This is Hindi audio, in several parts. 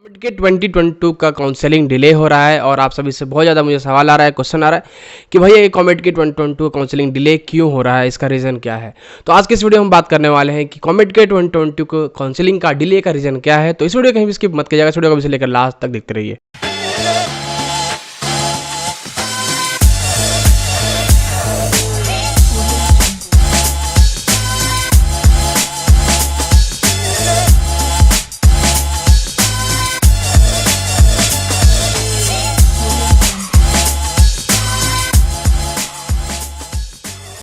कॉमेड के 2022 का काउंसलिंग डिले हो रहा है और आप सभी से बहुत ज़्यादा मुझे सवाल आ रहा है, क्वेश्चन आ रहा है कि भैया ये कॉमेड के 2022 काउंसलिंग डिले क्यों हो रहा है, इसका रीज़न क्या है। तो आज के इस वीडियो में हम बात करने वाले हैं कि कॉमेड के 2022 को काउंसलिंग का डिले का रीज़न क्या है। तो इस वीडियो कहीं भी स्किप मत कीजिएगा, इस वीडियो को लेकर लास्ट तक देखते रहिए।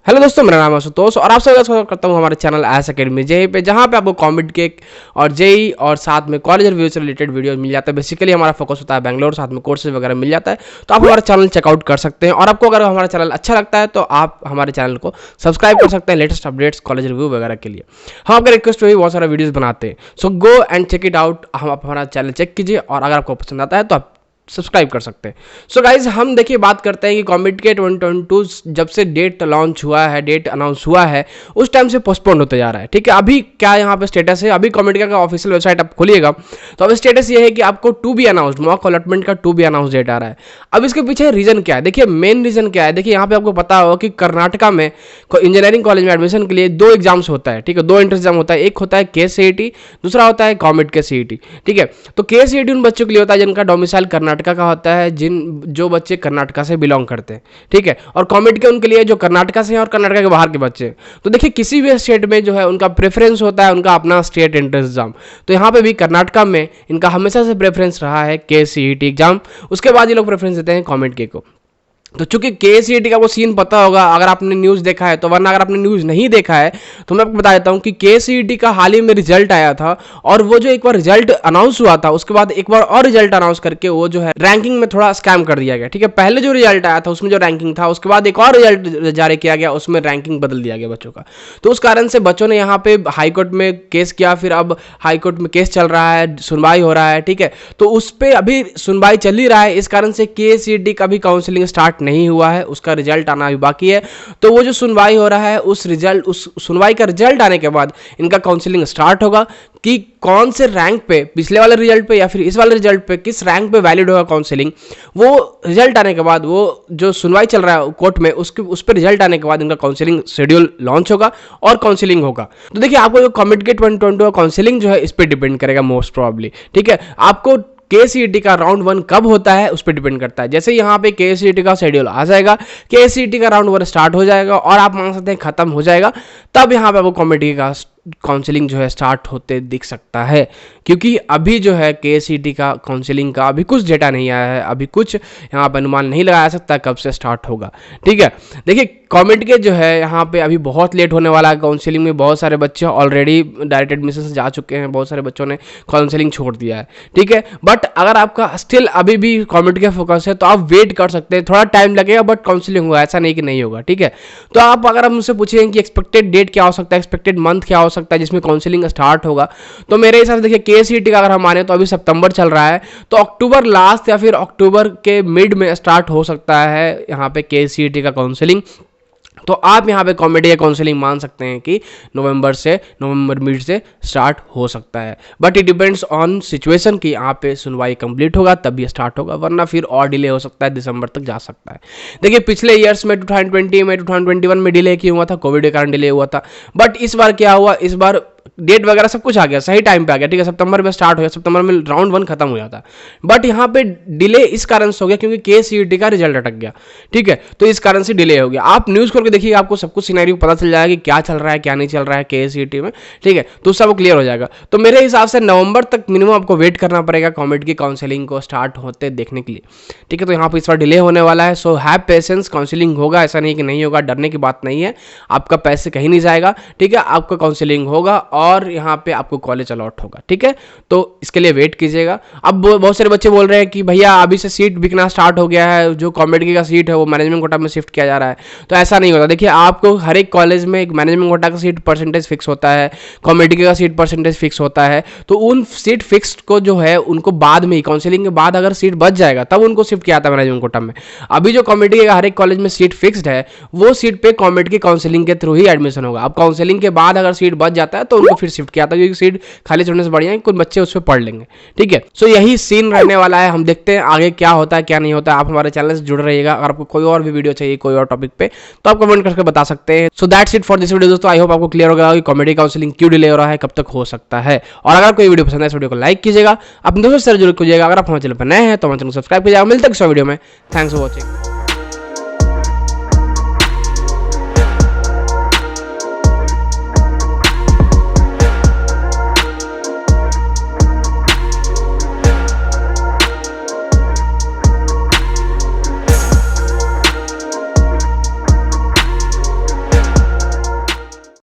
हेलो दोस्तों, मेरा नाम है आशुतोष और आप सभी का स्वागत करता हूं हमारे चैनल एस अकेडमी जेई पे, जहां पे आपको कॉमेड के और जेई और साथ में कॉलेज रिव्यू से रिलेटेड वीडियो मिल जाता है। बेसिकली हमारा फोकस होता है बैंगलोर, साथ में कोर्सेज वगैरह मिल जाता है। तो आप हमारा चैनल चेकआउट कर सकते हैं और आपको अगर हमारा चैनल अच्छा लगता है तो आप हमारे चैनल को सब्सक्राइब कर सकते हैं लेटेस्ट अपडेट्स कॉलेज रिव्यू वगैरह के लिए। हम आपका रिक्वेस्ट हुई बहुत सारा वीडियोज़ बनाते हैं, so go and check it out. हम आप हमारा चैनल चेक कीजिए और अगर आपको पसंद आता है तो आप सब्सक्राइब कर सकते हैं। सो गाइज, हम देखिए बात करते हैं कि कॉमेड के 2022 जब से डेट लॉन्च हुआ है, डेट अनाउंस हुआ है, उस टाइम से पोस्टपोन होते जा रहा है। ठीक है, अभी क्या यहाँ पे स्टेटस है, अभी कॉमेड का ऑफिशियल वेबसाइट आप खोलिएगा तो अभी स्टेटस ये है कि आपको to be announced, mock allotment का टू बी अनाउंस डेट आ रहा है। अब इसके पीछे रीजन क्या है, देखिए मेन रीजन क्या है। देखिए यहाँ पे आपको पता होगा कि कर्नाटका में इंजीनियरिंग कॉलेज में एडमिशन के लिए दो एग्जाम्स होता है। ठीक है, दो एंट्रेंस एग्जाम होता है, एक होता है KCET, दूसरा होता है कॉमेड के CET। ठीक है, तो KCET उन बच्चों के लिए होता है जिनका डोमिसाइल कर्नाटका का होता है, जो बच्चे कर्नाटका से बिलोंग करते हैं। ठीक है, और कॉमेड के उनके लिए जो कर्नाटका से हैं और कर्नाटका के बाहर के बच्चे। तो देखिए किसी भी स्टेट में जो है उनका प्रेफरेंस होता है, उनका अपना स्टेट एंट्रेंस एग्जाम। तो यहाँ पे भी कर्नाटका में इनका हमेशा से प्रेफरेंस रहा है KCET एग्जाम, उसके बाद ये लोग प्रेफरेंस देते हैं कॉमेड के को। तो चूंकि KCET का वो सीन पता होगा अगर आपने न्यूज़ देखा है तो, वरना अगर आपने न्यूज़ नहीं देखा है तो मैं आपको बता देता हूँ कि KCET का हाल ही में रिजल्ट आया था और वो जो एक बार रिजल्ट अनाउंस हुआ था उसके बाद एक बार और रिजल्ट अनाउंस करके वो जो है रैंकिंग में थोड़ा स्कैम कर दिया गया। ठीक है, पहले जो रिजल्ट आया था उसमें जो रैंकिंग था, उसके बाद एक और रिजल्ट जारी किया गया, उसमें रैंकिंग बदल दिया गया बच्चों का। तो उस कारण से बच्चों ने यहाँ पे हाईकोर्ट में केस किया, फिर अब हाईकोर्ट में केस चल रहा है, सुनवाई हो रहा है। ठीक है, तो उस पर अभी सुनवाई चल ही रहा है, इस कारण से KCET का भी काउंसलिंग स्टार्ट नहीं हुआ है, उसका रिजल्ट आना भी बाकी है। तो वो जो सुनवाई हो रहा है उस सुनवाई का रिजल्ट आने के बाद इनका काउंसलिंग स्टार्ट होगा कि कौन से रैंक पे, पिछले वाले रिजल्ट पे या फिर इस वाले रिजल्ट पे किस रैंक पे वैलिड होगा काउंसलिंग। वो रिजल्ट आने के बाद, वो जो सुनवाई चल रहा है कोर्ट में, उस पर रिजल्ट आने के बाद इनका काउंसलिंग शेड्यूल लॉन्च होगा और काउंसलिंग होगा। तो देखिए आपको जो कॉमेड के 2022 काउंसलिंग जो है इस पर डिपेंड करेगा मोस्ट प्रॉब्ली। ठीक है, आपको KCET का राउंड 1 कब होता है उस पर डिपेंड करता है। जैसे यहाँ पे KCET का शेड्यूल आ जाएगा, KCET का राउंड 1 स्टार्ट हो जाएगा और आप मान सकते हैं खत्म हो जाएगा, तब यहाँ पे आपको कॉमेडी का काउंसलिंग जो है स्टार्ट होते दिख सकता है। क्योंकि अभी जो है KCET का काउंसलिंग का अभी कुछ डेटा नहीं आया है, अभी कुछ यहाँ पर अनुमान नहीं लगाया सकता कब से स्टार्ट होगा। ठीक है, देखिए कॉमेड के जो है यहाँ पे अभी बहुत लेट होने वाला है काउंसलिंग में। बहुत सारे बच्चे ऑलरेडी डायरेक्ट एडमिशन से जा चुके हैं, बहुत सारे बच्चों ने काउंसलिंग छोड़ दिया है। ठीक है, बट अगर आपका स्टिल अभी भी कॉमेड के फोकस है तो आप वेट कर सकते हैं, थोड़ा टाइम लगेगा बट काउंसलिंग होगा, ऐसा नहीं कि नहीं होगा। ठीक है, तो आप अगर हमसे पूछें कि एक्सपेक्टेड डेट क्या हो सकता है, एक्सपेक्टेड मंथ क्या हो सकता है जिसमें काउंसलिंग स्टार्ट होगा, तो मेरे हिसाब से देखिए KCET का अगर हम माने तो अभी सितंबर चल रहा है, तो अक्टूबर लास्ट या फिर अक्टूबर के मिड में स्टार्ट हो सकता है यहाँ पे KCET का काउंसलिंग। तो आप यहाँ पे कॉमेडी काउंसलिंग मान सकते हैं कि नवंबर मिड से स्टार्ट हो सकता है, but it depends on situation कि यहाँ पे सुनवाई कंप्लीट होगा तब ये स्टार्ट होगा, वरना फिर और डिले हो सकता है, दिसंबर तक जा सकता है। देखिए पिछले ईयर्स में 2020 में 2021 में डिले क्यों हुआ था, कोविड के कारण डिले हुआ था, बट इस बार क्या हुआ, इस बार डेट वगैरह सब कुछ आ गया, सही टाइम पे आ गया। ठीक है, सितंबर में स्टार्ट हो गया, सितंबर में राउंड 1 खत्म हो जाता, बट यहाँ पे डिले इस कारण से हो गया क्योंकि KCET का रिजल्ट अटक गया। ठीक है, तो इस कारण से डिले हो गया। आप न्यूज़ खोल के देखिए, आपको सब कुछ सिनेरियो पता चल जाएगा कि क्या चल रहा है क्या नहीं चल रहा है KCET में। ठीक है, तो सब क्लियर हो जाएगा। तो मेरे हिसाब से नवंबर तक मिनिमम आपको वेट करना पड़ेगा कॉमेड की काउंसलिंग को स्टार्ट होते देखने के लिए। ठीक है, तो यहाँ पर इस बार डिले होने वाला है, सो हैव पेशेंस, काउंसलिंग होगा, ऐसा नहीं कि नहीं होगा, डरने की बात नहीं है, आपका पैसे कहीं नहीं जाएगा। ठीक है, आपका काउंसलिंग होगा और यहाँ पे आपको कॉलेज अलॉट होगा। ठीक है, तो इसके लिए वेट कीजिएगा। अब बहुत सारे बच्चे बोल रहे हैं कि भैया अभी से सीट बिकना स्टार्ट हो गया है, जो कॉमेडी का सीट है वो मैनेजमेंट कोटा में शिफ्ट किया जा रहा है। तो ऐसा नहीं होता, देखिए आपको हर एक कॉलेज में एक मैनेजमेंट कोटा का सीट परसेंटेज फिक्स होता है, कॉमेडी का सीट परसेंटेज फिक्स होता है। तो उन सीट फिक्स को जो है उनको बाद में काउंसलिंग के बाद अगर सीट बच जाएगा तब उनको शिफ्ट किया था मैनेजमेंट कोटा में। अभी जो कॉमेडी का हर एक कॉलेज में सीट फिक्स्ड है वो सीट पे कॉमेडी की काउंसलिंग के थ्रू ही एडमिशन होगा। अब काउंसलिंग के बाद अगर सीट बच जाता है तो उनको फिर शिफ्ट किया था, क्योंकि सीट खाली छोड़ने से बढ़िया है कुछ बच्चे उस पर पढ़ लेंगे। ठीक है, सो यही सीन रहने वाला है। हम देखते हैं आगे क्या होता है क्या नहीं होता है। आप हमारे चैनल से जुड़ रहिएगा। अगर आपको कोई और भी वीडियो चाहिए कोई और टॉपिक पे तो आप कमेंट करके बता सकते हैं। So that's it for this video दोस्तों। आई होप आपको क्लियर हो गया कि कॉमेडी काउंसलिंग क्यों डिले हो रहा है, कब तक हो सकता है। और अगर कोई वीडियो पसंद है इस वीडियो को लाइक कीजिएगा, अपने दोस्तों से जरूर कीजिएगा। अगर आप हमारे चैनल पर नए हैं तो हमारे चैनल को सब्सक्राइब कीजिएगा। मिलते हैं नेक्स्ट वीडियो में। Thanks for watching.